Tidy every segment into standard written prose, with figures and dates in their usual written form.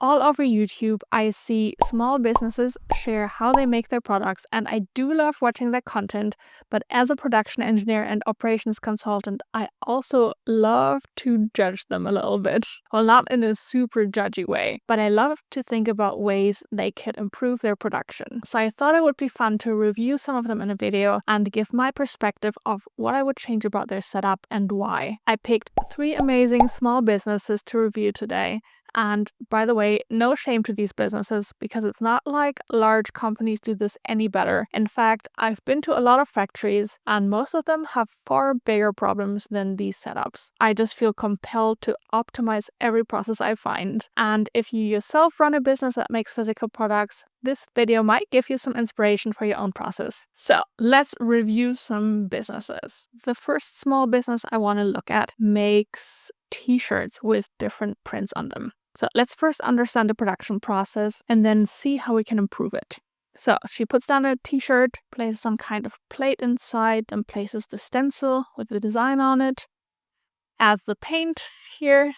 all over YouTube, I see small businesses share how they make their products, and I do love watching their content. But as a production engineer and operations consultant, I also love to judge them a little bit. Well, not in a super judgy way, but I love to think about ways they could improve their production. So I thought it would be fun to review some of them in a video and give my perspective of what I would change about their setup and why. I picked 3 amazing small businesses to review today. And by the way, no shame to these businesses, because it's not like large companies do this any better. In fact, I've been to a lot of factories and most of them have far bigger problems than these setups. I just feel compelled to optimize every process I find. And if you yourself run a business that makes physical products, this video might give you some inspiration for your own process. So let's review some businesses. The first small business I want to look at makes t-shirts with different prints on them. So let's first understand the production process and then see how we can improve it. So she puts down a t-shirt, places some kind of plate inside, and places the stencil with the design on it, adds the paint here,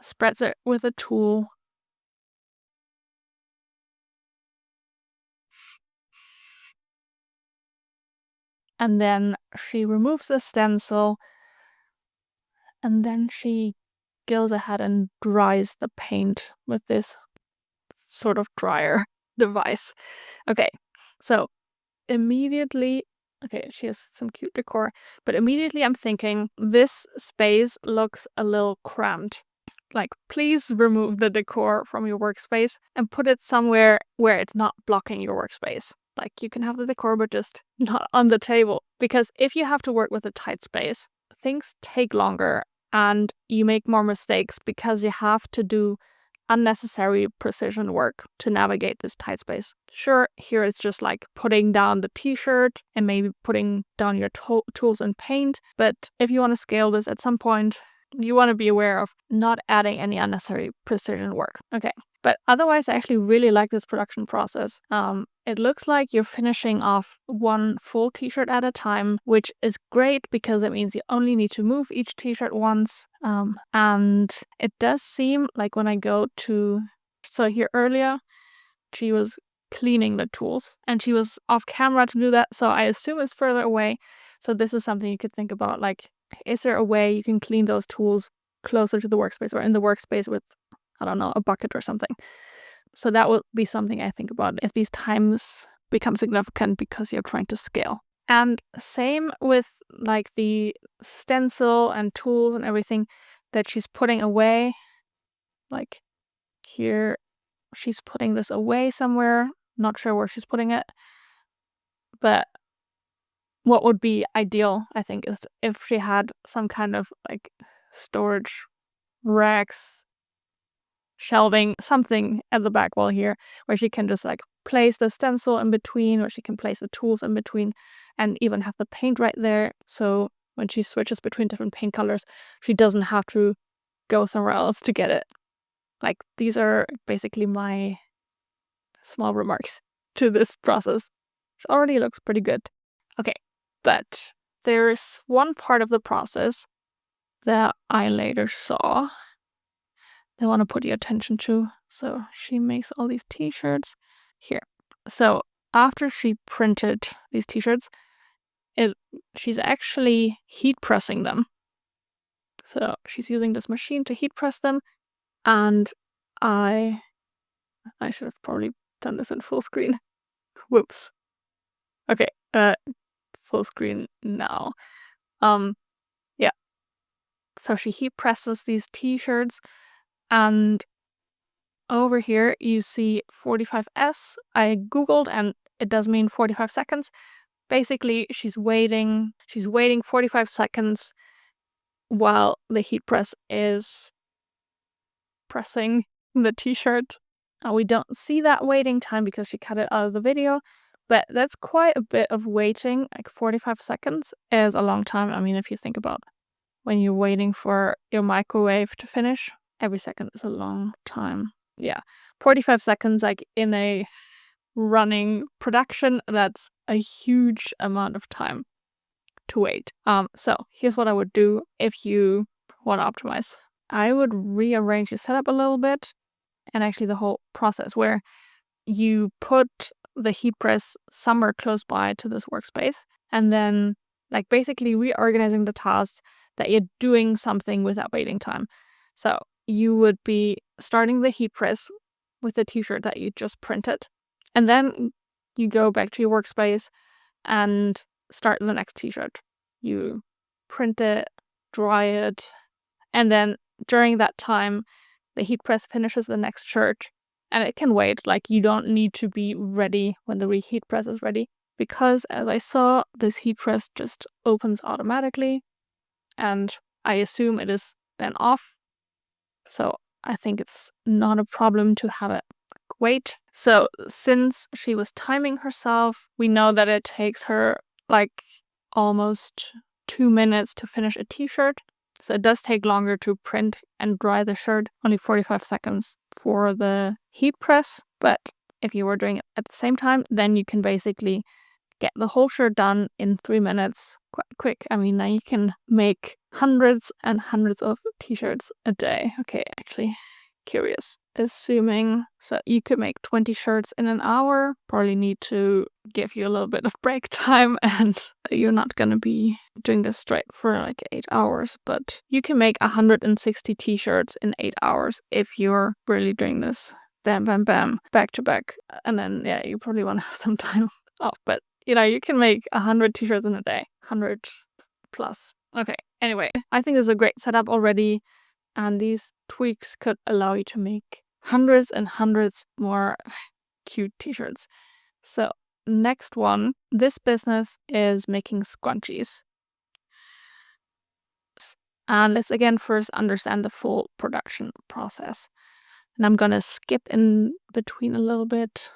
spreads it with a tool, and then she removes the stencil, and then she goes ahead and dries the paint with this sort of dryer device. Okay, so immediately, okay, she has some cute decor, but immediately I'm thinking this space looks a little cramped. Like, please remove the decor from your workspace and put it somewhere where it's not blocking your workspace. Like, you can have the decor, but just not on the table. Because if you have to work with a tight space, things take longer and you make more mistakes because you have to do unnecessary precision work to navigate this tight space. Sure, here it's just like putting down the t-shirt and maybe putting down your tools and paint, but if you want to scale this at some point, you want to be aware of not adding any unnecessary precision work. Okay, but otherwise I actually really like this production process. It looks like you're finishing off one full t-shirt at a time, which is great because it means you only need to move each t-shirt once. And it does seem like when I go to, so here earlier, she was cleaning the tools and she was off camera to do that. So I assume it's further away. So this is something you could think about. Like, is there a way you can clean those tools closer to the workspace or in the workspace with, I don't know, a bucket or something? So that would be something I think about if these times become significant because you're trying to scale. And same with like the stencil and tools and everything that she's putting away. Like here, she's putting this away somewhere. Not sure where she's putting it. But what would be ideal, I think, is if she had some kind of like storage racks, shelving, something at the back wall here where she can just like place the stencil in between, or she can place the tools in between and even have the paint right there. So when she switches between different paint colors, she doesn't have to go somewhere else to get it. Like, these are basically my small remarks to this process, which already looks pretty good. Okay, but there's one part of the process that I later saw I want to put your attention to. So she makes all these t-shirts here. So after she printed these t-shirts, she's actually heat pressing them. So she's using this machine to heat press them, and I should have probably done this in full screen. Whoops. Okay, full screen now. Yeah. So she heat presses these t-shirts, and over here you see 45S. I googled and it does mean 45 seconds. Basically, she's waiting 45 seconds while the heat press is pressing the t-shirt. We don't see that waiting time because she cut it out of the video, but that's quite a bit of waiting. Like 45 seconds is a long time. I mean, if you think about when you're waiting for your microwave to finish, every second is a long time. Yeah, 45 seconds, like in a running production, that's a huge amount of time to wait. So here's what I would do if you want to optimize I would rearrange the setup a little bit, and actually the whole process, where you put the heat press somewhere close by to this workspace, and then like basically reorganizing the tasks that you're doing something without waiting time. So you would be starting the heat press with the t-shirt that you just printed, and then you go back to your workspace and start the next t-shirt. You print it, dry it, and then during that time, the heat press finishes the next shirt, and it can wait. Like, you don't need to be ready when the heat press is ready, because as I saw, this heat press just opens automatically, and I assume it is then off. So I think it's not a problem to have it wait. So since she was timing herself, we know that it takes her like almost 2 minutes to finish a t-shirt. So it does take longer to print and dry the shirt, only 45 seconds for the heat press. But if you were doing it at the same time, then you can basically get the whole shirt done in 3 minutes, quite quick. I mean, now you can make hundreds and hundreds of t-shirts a day. Okay, actually, curious. Assuming, so you could make 20 shirts in an hour, probably need to give you a little bit of break time, and you're not gonna be doing this straight for like 8 hours, but you can make 160 t-shirts in 8 hours if you're really doing this bam, bam, bam, back to back. And then, yeah, you probably want to have some time off, but you know, you can make 100 t-shirts in a day, 100 plus. Okay, anyway, I think this is a great setup already, and these tweaks could allow you to make hundreds and hundreds more cute t-shirts. So next one, this business is making scrunchies. And let's again first understand the full production process. And I'm gonna skip in between a little bit.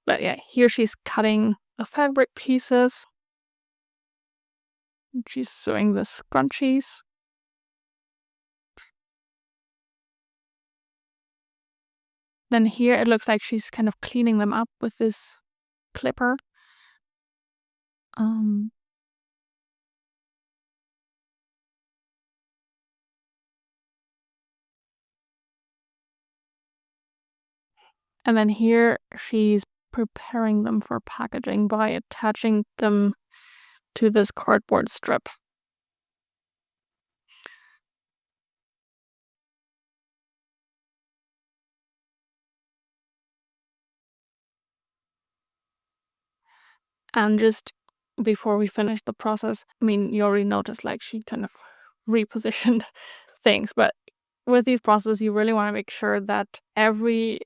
But yeah, here she's cutting the fabric pieces. She's sewing the scrunchies. Then here it looks like she's kind of cleaning them up with this clipper. And then here she's preparing them for packaging by attaching them to this cardboard strip. And just before we finish the process, I mean, you already noticed like she kind of repositioned things, but with these processes, you really want to make sure that everything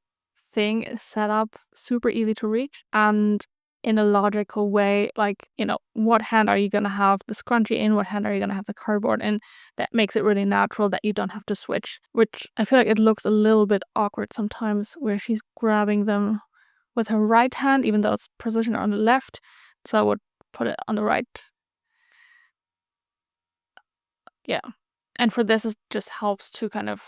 is set up super easy to reach and in a logical way. Like, you know, what hand are you going to have the scrunchie in? What hand are you going to have the cardboard in? That makes it really natural that you don't have to switch, which I feel like it looks a little bit awkward sometimes where she's grabbing them with her right hand, even though it's positioned on the left. So I would put it on the right. Yeah. And for this, it just helps to kind of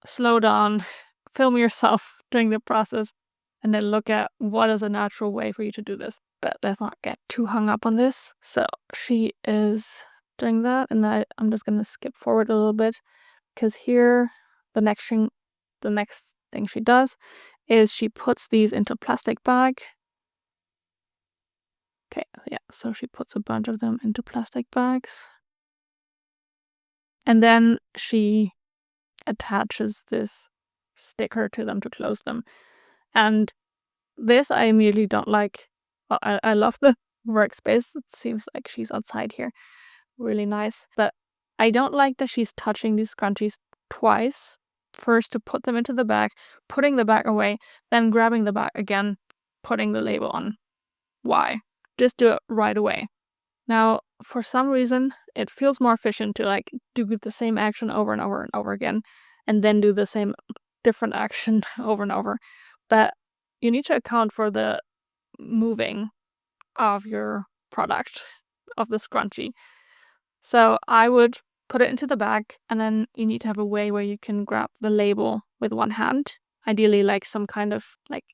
slow down, film yourself doing the process, and then look at what is a natural way for you to do this. But let's not get too hung up on this. So she is doing that, and I'm just gonna skip forward a little bit, because here the next thing she does is she puts these into a plastic bag. Okay, yeah, so she puts a bunch of them into plastic bags. And then she attaches this sticker to them to close them. And this I immediately don't like. Well, I love the workspace. It seems like she's outside here. Really nice. But I don't like that she's touching these scrunchies twice. First to put them into the bag, putting the bag away, then grabbing the bag again, putting the label on. Why? Just do it right away. Now, for some reason, it feels more efficient to like do the same action over and over and over again, and then do the same different action over and over. But you need to account for the moving of your product, of the scrunchie. So I would put it into the bag, and then you need to have a way where you can grab the label with one hand. Ideally, like some kind of like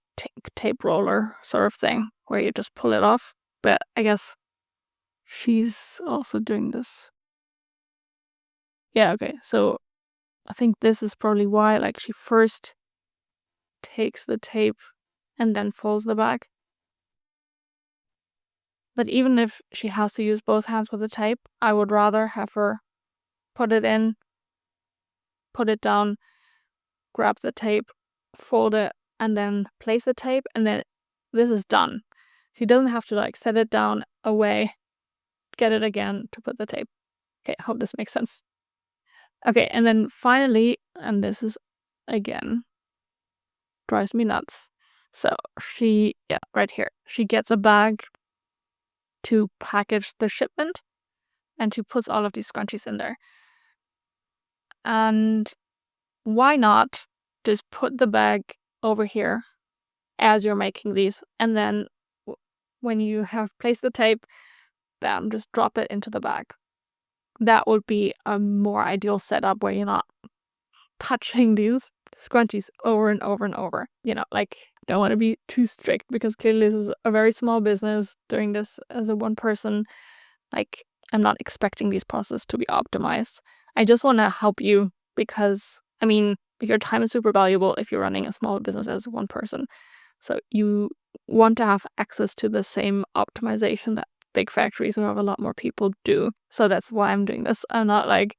tape roller sort of thing, where you just pull it off. But I guess she's also doing this. Yeah, okay. So I think this is probably why, like, she first takes the tape and then folds the bag. But even if she has to use both hands with the tape, I would rather have her put it in, put it down, grab the tape, fold it, and then place the tape, and then this is done. She doesn't have to like set it down away, get it again to put the tape. Okay, I hope this makes sense. Okay, and then finally, and this is again drives me nuts. So right here, she gets a bag to package the shipment, and she puts all of these scrunchies in there. And why not just put the bag over here as you're making these, and then when you have placed the tape, bam, just drop it into the bag. That would be a more ideal setup where you're not touching these scrunchies over and over and over. You know, like, don't want to be too strict because clearly this is a very small business doing this as a one person. Like, I'm not expecting these processes to be optimized. I just want to help you because, I mean, your time is super valuable if you're running a small business as one person. So you want to have access to the same optimization that big factories who have a lot more people do. So that's why I'm doing this. I'm not like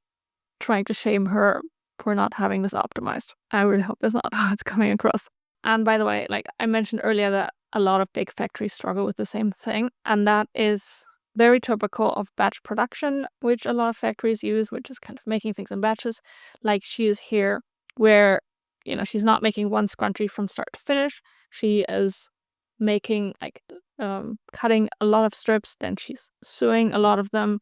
trying to shame her for not having this optimized. I really hope that's not how it's coming across. And by the way, like I mentioned earlier that a lot of big factories struggle with the same thing, and that is very typical of batch production, which a lot of factories use, which is kind of making things in batches, like she is here, where, you know, she's not making one scrunchie from start to finish. She is making like cutting a lot of strips, then she's sewing a lot of them,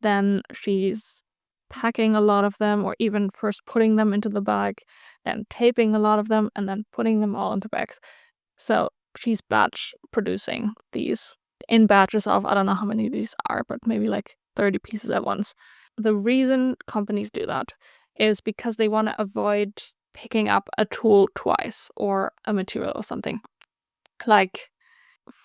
then she's packing a lot of them, or even first putting them into the bag, then taping a lot of them, and then putting them all into bags. So she's batch producing these in batches of, I don't know how many these are, but maybe like 30 pieces at once. The reason companies do that is because they want to avoid picking up a tool twice or a material or something. Like,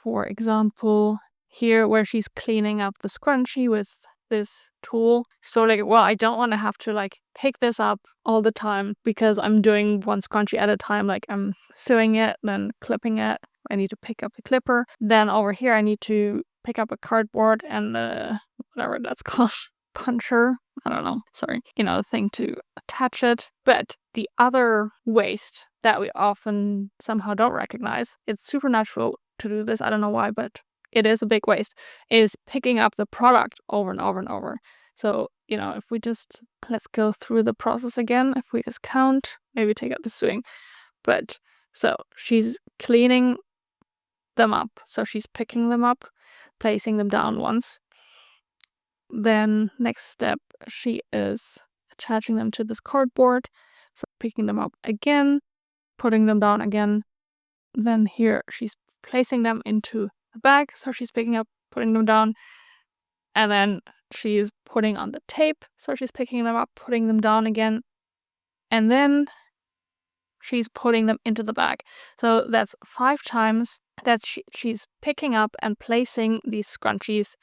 for example, here where she's cleaning up the scrunchie with this tool. So like, well, I don't want to have to like pick this up all the time because I'm doing one scrunchie at a time. Like, I'm sewing it, then clipping it. I need to pick up the clipper. Then over here, I need to pick up a cardboard and whatever that's called, puncher. I don't know. Sorry. You know, the thing to attach it. But the other waste that we often somehow don't recognize, it's super natural to do this. I don't know why, but it is a big waste, is picking up the product over and over and over. So, you know, if we just, let's go through the process again. If we just count, maybe take out the sewing. But so she's cleaning them up. So she's picking them up, placing them down once. Then next step, she is attaching them to this cardboard. So picking them up again, putting them down again. Then here she's placing them into a bag. So she's picking up, putting them down. And then she's putting on the tape. So she's picking them up, putting them down again. And then she's putting them into the bag. So that's 5 times that she's picking up and placing these scrunchies,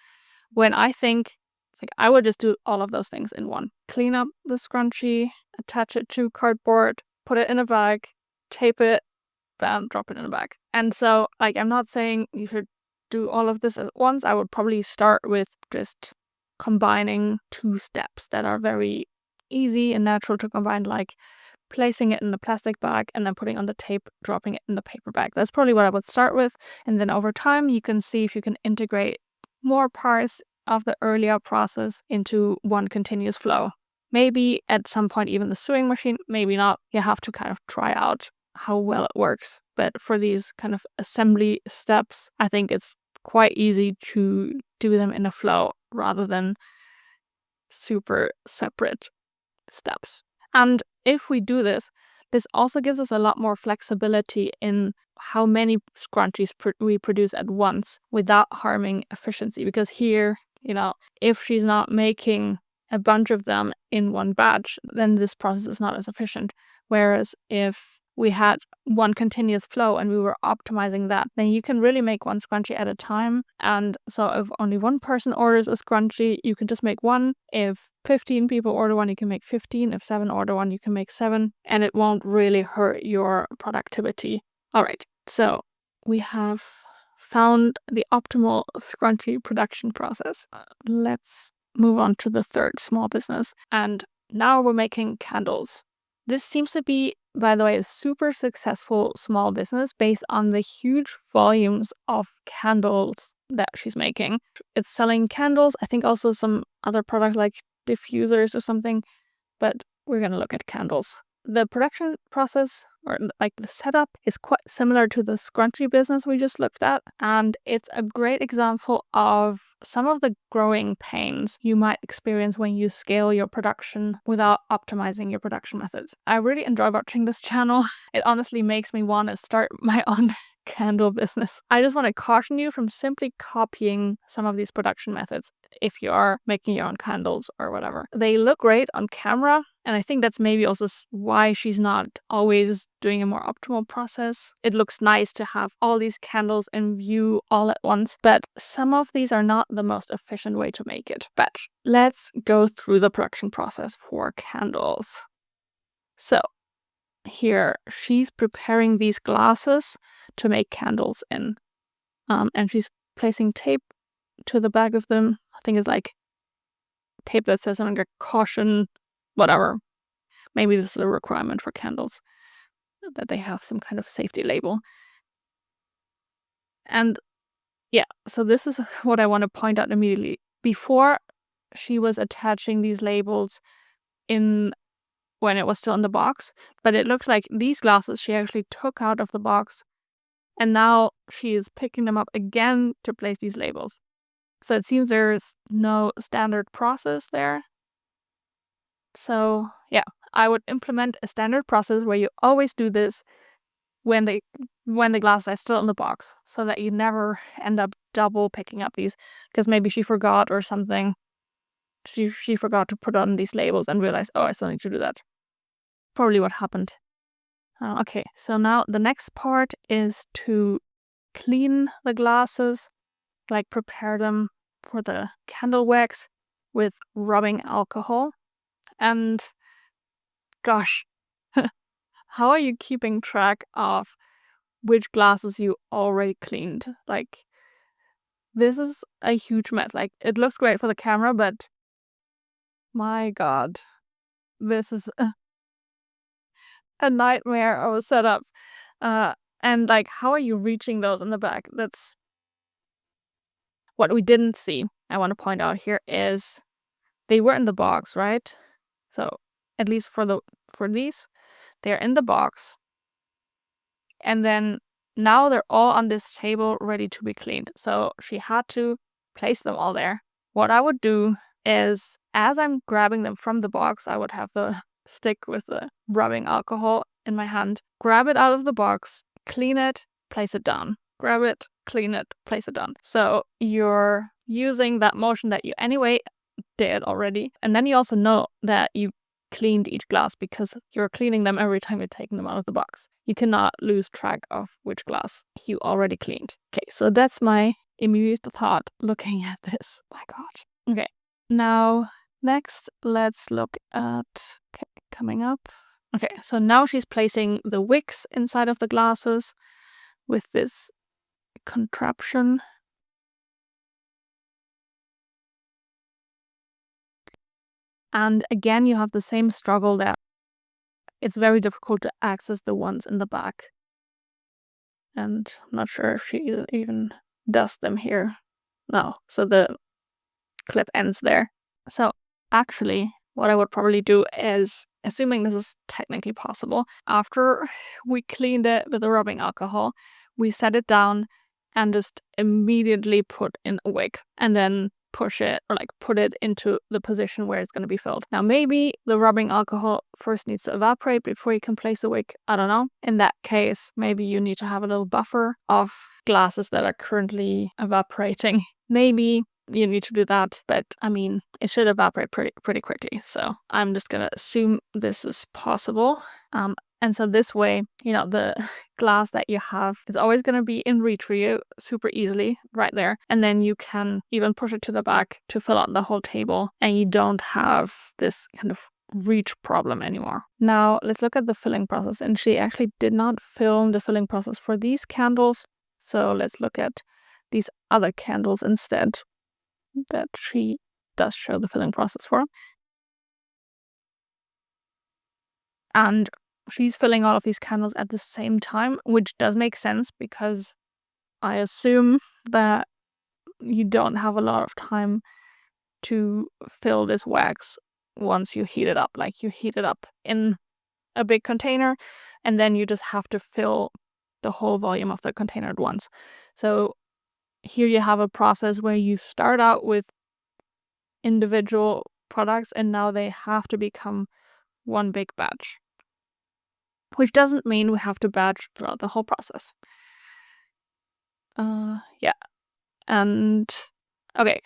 when I think, like, I would just do all of those things in one. Clean up the scrunchie, attach it to cardboard, put it in a bag, tape it, bam, drop it in a bag. And so, like, I'm not saying you should do all of this at once. I would probably start with just combining 2 steps that are very easy and natural to combine, like placing it in the plastic bag and then putting on the tape, dropping it in the paper bag. That's probably what I would start with. And then over time, you can see if you can integrate more parts of the earlier process into one continuous flow. Maybe at some point, even the sewing machine, maybe not. You have to kind of try out how well it works. But for these kind of assembly steps, I think it's quite easy to do them in a flow rather than super separate steps. And if we do this, this also gives us a lot more flexibility in how many scrunchies we produce at once without harming efficiency. Because here, you know, if she's not making a bunch of them in one batch, then this process is not as efficient. Whereas if we had one continuous flow and we were optimizing that, then you can really make one scrunchie at a time. And so if only one person orders a scrunchie, you can just make one. If 15 people order one, you can make 15. If 7 order one, you can make 7. And it won't really hurt your productivity. All right, so we have found the optimal scrunchie production process. Let's move on to the third small business. And now we're making candles. This seems to be, by the way, a super successful small business based on the huge volumes of candles that she's making. It's selling candles, I think also some other products like diffusers or something, but we're going to look at candles. The production process, or like the setup, is quite similar to the scrunchie business we just looked at, and it's a great example of some of the growing pains you might experience when you scale your production without optimizing your production methods. I really enjoy watching this channel. It honestly makes me want to start my own candle business. I just want to caution you from simply copying some of these production methods if you are making your own candles or whatever. They look great on camera, and I think that's maybe also why she's not always doing a more optimal process. It looks nice to have all these candles in view all at once, but some of these are not the most efficient way to make it. But let's go through the production process for candles. So here she's preparing these glasses to make candles in, and she's placing tape to the back of them. I think it's like tape that says something like caution, whatever. Maybe this is a requirement for candles, that they have some kind of safety label. And yeah, so this is what I want to point out immediately. Before, she was attaching these labels in when it was still in the box, but it looks like these glasses she actually took out of the box, and now she is picking them up again to place these labels. So it seems there's no standard process there. So yeah, I would implement a standard process where you always do this when the glasses are still in the box, so that you never end up double picking up these, because maybe she forgot or something. She forgot to put on these labels and realized, oh, I still need to do that. Probably what happened. Okay, so now the next part is to clean the glasses, like prepare them for the candle wax with rubbing alcohol. And gosh, how are you keeping track of which glasses you already cleaned? Like, this is a huge mess. Like, it looks great for the camera, but my god, this is a nightmare of a setup. And like, how are you reaching those in the back? That's what we didn't see. I want to point out here is they were in the box, right? So at least for these, they're in the box. And then now they're all on this table ready to be cleaned. So she had to place them all there. What I would do is, as I'm grabbing them from the box, I would have the stick with the rubbing alcohol in my hand, grab it out of the box, clean it, place it down. Grab it, clean it, place it down. So you're using that motion that you anyway did already. And then you also know that you cleaned each glass because you're cleaning them every time you're taking them out of the box. You cannot lose track of which glass you already cleaned. Okay, so that's my immediate thought looking at this. My god. Okay, now next let's look at, okay, coming up. Okay, so now she's placing the wicks inside of the glasses with this contraption. And again, you have the same struggle there. It's very difficult to access the ones in the back. And I'm not sure if she even does them here. No, so the clip ends there. So actually, what I would probably do is, assuming this is technically possible, after we cleaned it with the rubbing alcohol, we set it down and just immediately put in a wick and then push it, or like put it into the position where it's going to be filled. Now maybe the rubbing alcohol first needs to evaporate before you can place a wick. I don't know. In that case, maybe you need to have a little buffer of glasses that are currently evaporating. Maybe you need to do that, but I mean, it should evaporate pretty quickly. So I'm just gonna assume this is possible. And so this way, the glass that you have is always going to be in reach for you super easily right there. And then you can even push it to the back to fill out the whole table, and you don't have this kind of reach problem anymore. Now let's look at the filling process. And she actually did not film the filling process for these candles. So let's look at these other candles instead that she does show the filling process for. And she's filling all of these candles at the same time, which does make sense because I assume that you don't have a lot of time to fill this wax once you heat it up. Like, you heat it up in a big container and then you just have to fill the whole volume of the container at once. So here you have a process where you start out with individual products and now they have to become one big batch, which doesn't mean we have to batch throughout the whole process. Yeah. And okay,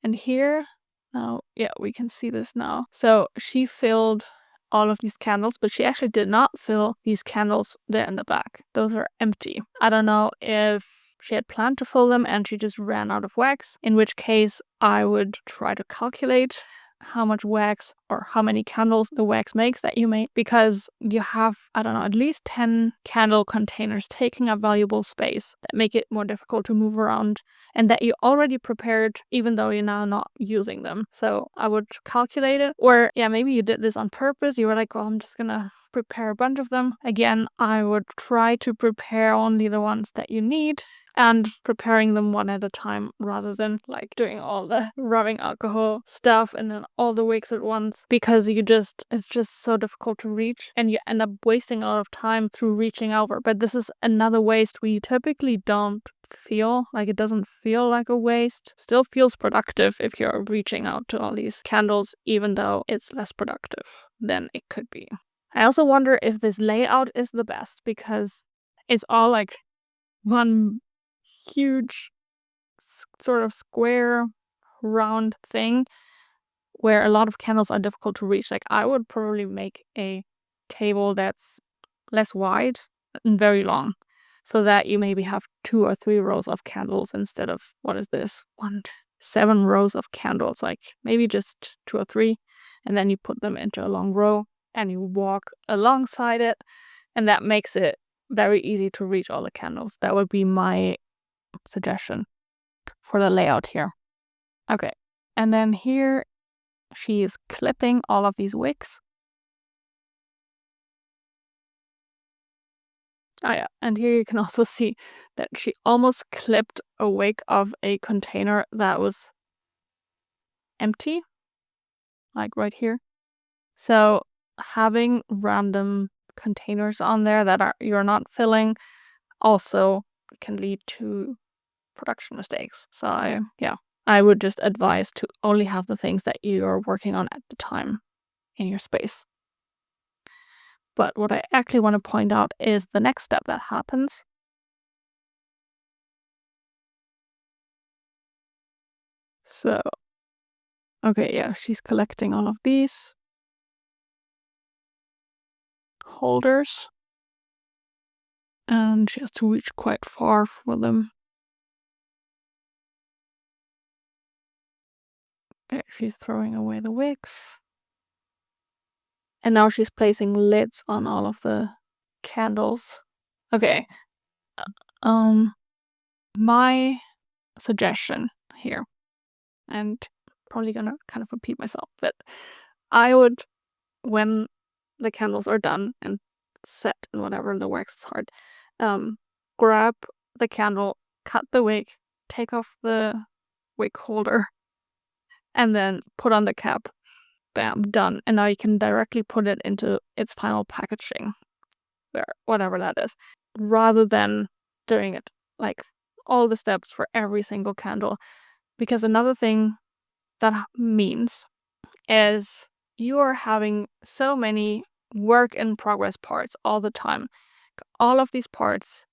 and here now, yeah, we can see this now. So she filled all of these candles, but she actually did not fill these candles there in the back. Those are empty. I don't know if she had planned to fill them and she just ran out of wax, in which case I would try to calculate how much wax or how many candles the wax makes that you make, because you have, I don't know, at least 10 candle containers taking up valuable space that make it more difficult to move around and that you already prepared even though you're now not using them. So I would calculate it. Or yeah, maybe you did this on purpose. You were like, well, I'm just gonna prepare a bunch of them. Again, I would try to prepare only the ones that you need and preparing them one at a time rather than like doing all the rubbing alcohol stuff and then all the wicks at once, because it's just so difficult to reach and you end up wasting a lot of time through reaching over. But this is another waste we typically don't feel. Like, it doesn't feel like a waste. Still feels productive if you're reaching out to all these candles, even though it's less productive than it could be. I also wonder if this layout is the best because it's all like one huge sort of square round thing where a lot of candles are difficult to reach. Like, I would probably make a table that's less wide and very long so that you maybe have 2 or 3 rows of candles instead of, what is this, 7 rows of candles. Like, maybe just 2 or 3, and then you put them into a long row and you walk alongside it, and that makes it very easy to reach all the candles. That would be my suggestion for the layout here. Okay, and then here she is clipping all of these wicks. Oh yeah, and here you can also see that she almost clipped a wick of a container that was empty, like right here. So having random containers on there that you're not filling also can lead to production mistakes. So I would just advise to only have the things that you're working on at the time in your space. But what I actually want to point out is the next step that happens. So, okay, yeah, she's collecting all of these holders, and she has to reach quite far for them. Okay, she's throwing away the wicks. And now she's placing lids on all of the candles. Okay. My suggestion here, and probably gonna kind of repeat myself, but I would, when the candles are done and set and whatever, the wax is hard, grab the candle, cut the wick, take off the wick holder, and then put on the cap. Bam, done. And now you can directly put it into its final packaging, whatever that is, rather than doing it like all the steps for every single candle. Because another thing that means is you are having so many work in progress parts all the time. All of these parts,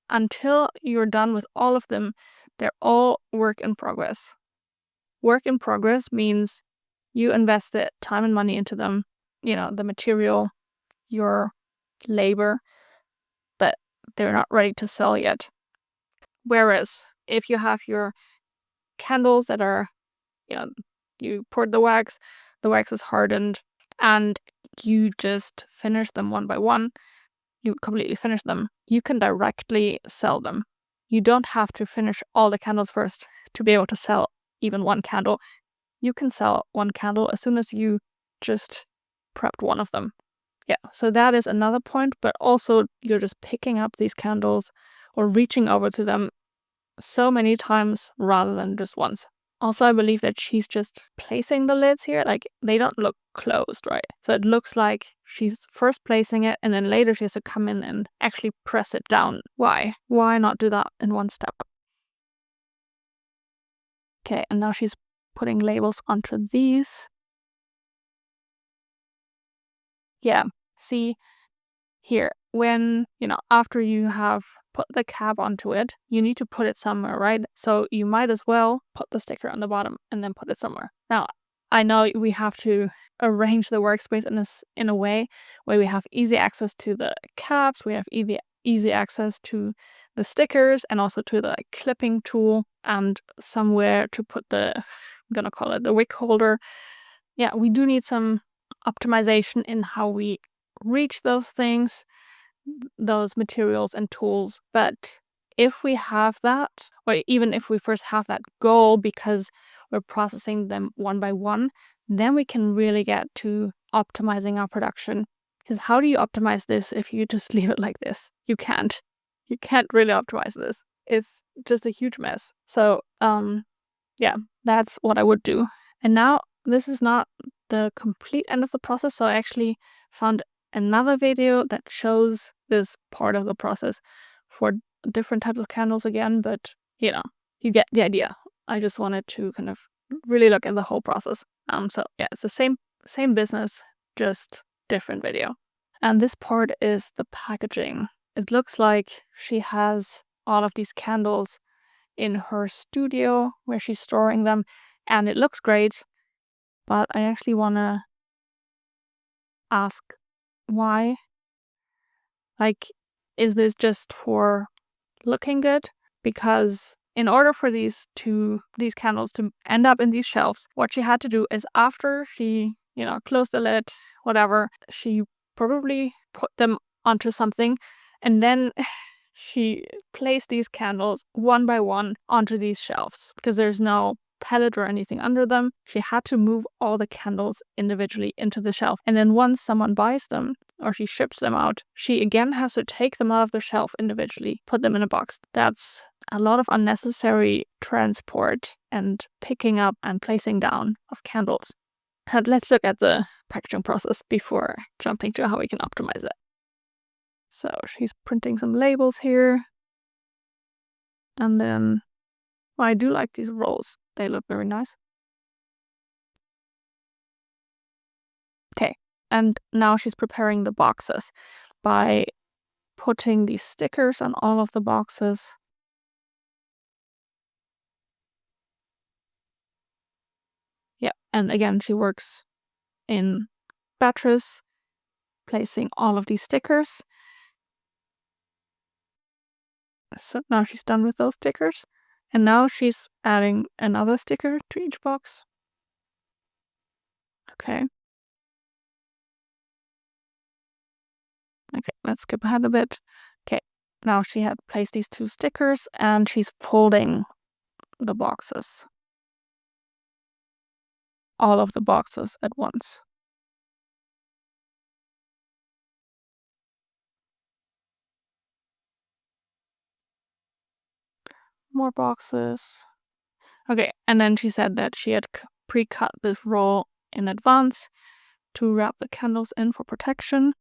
until you're done with all of them, they're all work in progress. Work in progress means you invested time and money into them, the material, your labor, but they're not ready to sell yet. Whereas if you have your candles that are, you poured the wax is hardened, and you just finish them one by one, you completely finish them, you can directly sell them. You don't have to finish all the candles first to be able to sell even one candle. You can sell one candle as soon as you just prepped one of them. Yeah, so that is another point, but also you're just picking up these candles or reaching over to them so many times rather than just once. Also, I believe that she's just placing the lids here. Like, they don't look closed, right? So it looks like she's first placing it, and then later she has to come in and actually press it down. Why? Why not do that in one step? Okay, and now she's putting labels onto these. Yeah, see here, when, after you have put the cap onto it, you need to put it somewhere, right? So you might as well put the sticker on the bottom and then put it somewhere. Now, I know we have to arrange the workspace in a way where we have easy access to the caps, we have easy access to the stickers, and also to the clipping tool, and somewhere to put I'm gonna call it the wick holder. Yeah, we do need some optimization in how we reach those things, those materials and tools. But if we have that, or even if we first have that goal because we're processing them one by one, then we can really get to optimizing our production. Because how do you optimize this if you just leave it like this? You can't. You can't really optimize this. It's just a huge mess. So, yeah, that's what I would do. And now this is not the complete end of the process. So I actually found another video that shows this part of the process for different types of candles again, but you get the idea. I just wanted to kind of really look at the whole process. So yeah, it's the same business, just different video. And this part is the packaging. It looks like she has all of these candles in her studio where she's storing them, and it looks great, but I actually want to ask why. Like, is this just for looking good? Because in order for these candles to end up in these shelves, what she had to do is, after she, closed the lid, whatever, she probably put them onto something, and then she placed these candles one by one onto these shelves because there's no pallet or anything under them. She had to move all the candles individually into the shelf. And then once someone buys them or she ships them out, she again has to take them out of the shelf individually, put them in a box. That's a lot of unnecessary transport and picking up and placing down of candles. And let's look at the packaging process before jumping to how we can optimize it. So she's printing some labels here. And then, I do like these rolls. They look very nice. Okay, and now she's preparing the boxes by putting these stickers on all of the boxes. Yeah, and again, she works in batches, placing all of these stickers. So now she's done with those stickers. And now she's adding another sticker to each box. Okay. Okay, let's skip ahead a bit. Okay, now she had placed these 2 stickers and she's folding the boxes. All of the boxes at once. More boxes. Okay, and then she said that she had pre-cut this roll in advance to wrap the candles in for protection.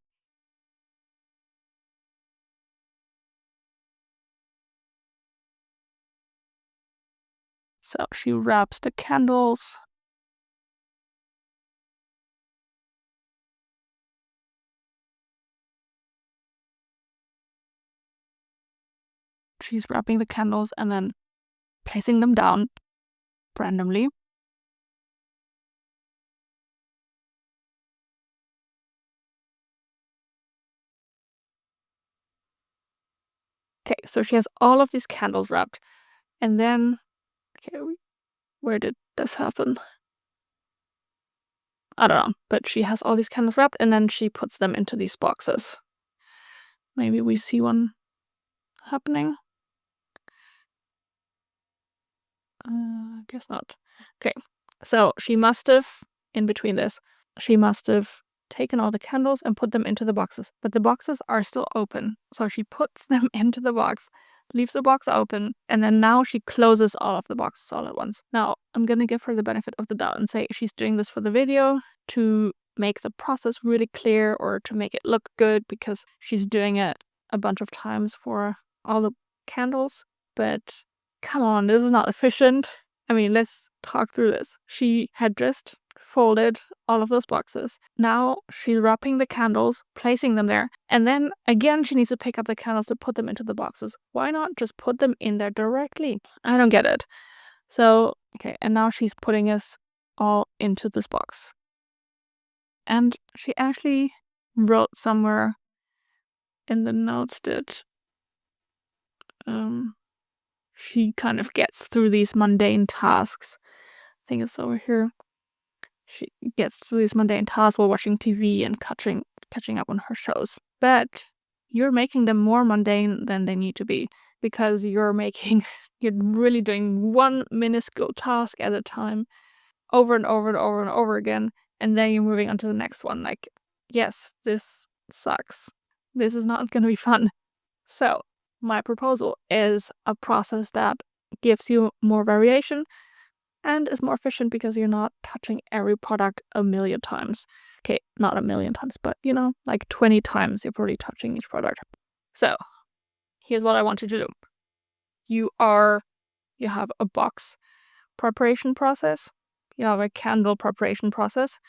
So she wraps the candles. She's wrapping the candles and then placing them down randomly. Okay, so she has all of these candles wrapped. And then, okay, where did this happen? I don't know, but she has all these candles wrapped and then she puts them into these boxes. Maybe we see one happening. Guess not. Okay, so she must have, in between this, she must have taken all the candles and put them into the boxes, but the boxes are still open. So she puts them into the box, leaves the box open, and then now she closes all of the boxes all at once. Now, I'm gonna give her the benefit of the doubt and say she's doing this for the video to make the process really clear or to make it look good because she's doing it a bunch of times for all the candles. But come on, this is not efficient. I mean, let's talk through this. She had just folded all of those boxes. Now she's wrapping the candles, placing them there, and then again she needs to pick up the candles to put them into the boxes. Why not just put them in there directly? I don't get it. So, okay, and now she's putting us all into this box. And she actually wrote somewhere in the notes that she kind of gets through these mundane tasks. I think it's over here. She gets through these mundane tasks while watching TV and catching up on her shows. But you're making them more mundane than they need to be because you're really doing one minuscule task at a time over and over and over and over again, and then you're moving on to the next one. Like, yes, this sucks. This is not going to be fun. So, my proposal is a process that gives you more variation and is more efficient because you're not touching every product a million times. Okay, not a million times, but like 20 times you're probably touching each product. So, here's what I want you to do. You have a box preparation process, you have a candle preparation process,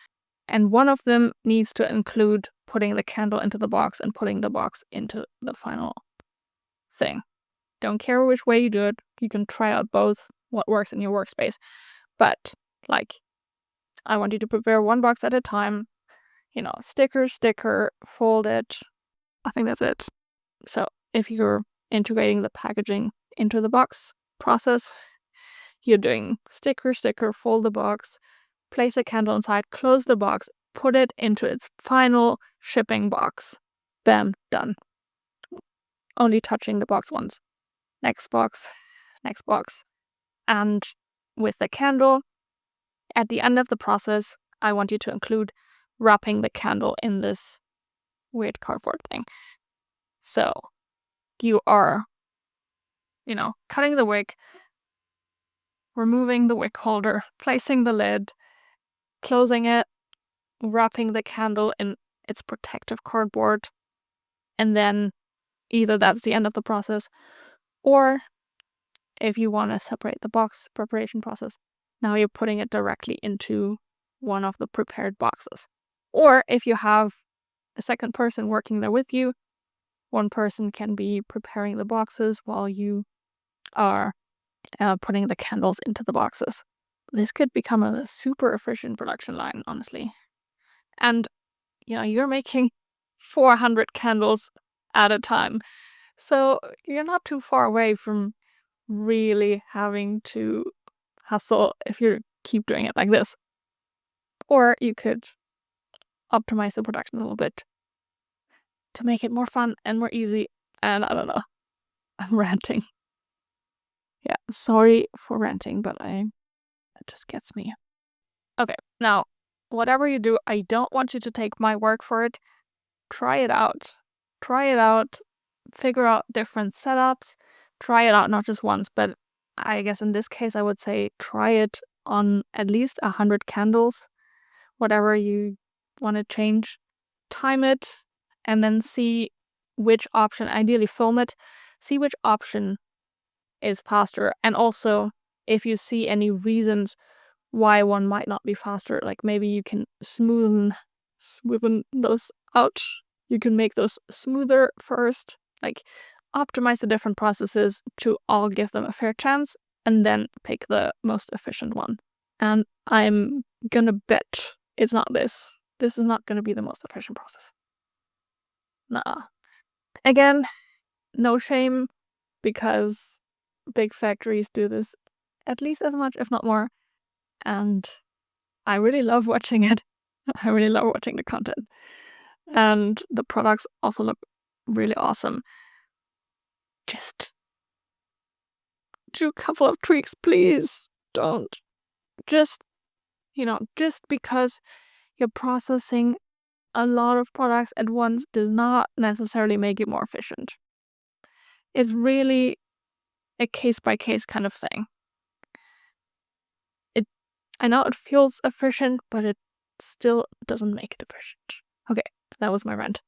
and one of them needs to include putting the candle into the box and putting the box into the final thing. Don't care which way you do it. You can try out both, what works in your workspace. But, like, I want you to prepare one box at a time. Sticker, fold it. I think that's it. So, if you're integrating the packaging into the box process, you're doing sticker, fold the box, place a candle inside, close the box, put it into its final shipping box. Bam, done. Only touching the box once. Next box. And with the candle, at the end of the process, I want you to include wrapping the candle in this weird cardboard thing. So you are, cutting the wick, removing the wick holder, placing the lid, closing it, wrapping the candle in its protective cardboard, and then either that's the end of the process, or if you want to separate the box preparation process, now you're putting it directly into one of the prepared boxes. Or if you have a second person working there with you, one person can be preparing the boxes while you are putting the candles into the boxes. This could become a super efficient production line, honestly. And, you're making 400 candles at a time. So you're not too far away from really having to hustle if you keep doing it like this. Or you could optimize the production a little bit to make it more fun and more easy. And I don't know. I'm ranting. Yeah, sorry for ranting, but it just gets me. Okay, now, whatever you do, I don't want you to take my word for it. Try it out. Figure out different setups. Try it out not just once, but I guess in this case I would say try it on at least 100 candles, whatever you want to change. Time it and then see which option, ideally film it, see which option is faster. And also, if you see any reasons why one might not be faster, like maybe you can smoothen those out. You can make those smoother first, like optimize the different processes to all give them a fair chance, and then pick the most efficient one. And I'm gonna bet it's not this. This is not gonna be the most efficient process. Nah. Again, no shame because big factories do this at least as much, if not more. And I really love watching it. I really love watching the content. And the products also look really awesome. Just do a couple of tweaks, please. Don't. Just because you're processing a lot of products at once does not necessarily make it more efficient. It's really a case-by-case kind of thing. I know it feels efficient, but it still doesn't make it efficient. Okay, that was my rant.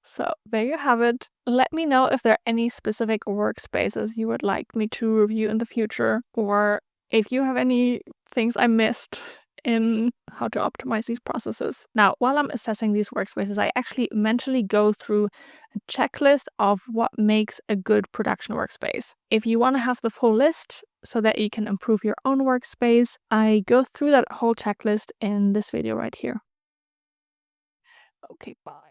So there you have it. Let me know if there are any specific workspaces you would like me to review in the future, or if you have any things I missed in how to optimize these processes. Now, while I'm assessing these workspaces, I actually mentally go through a checklist of what makes a good production workspace. If you want to have the full list so that you can improve your own workspace, I go through that whole checklist in this video right here. Okay, bye.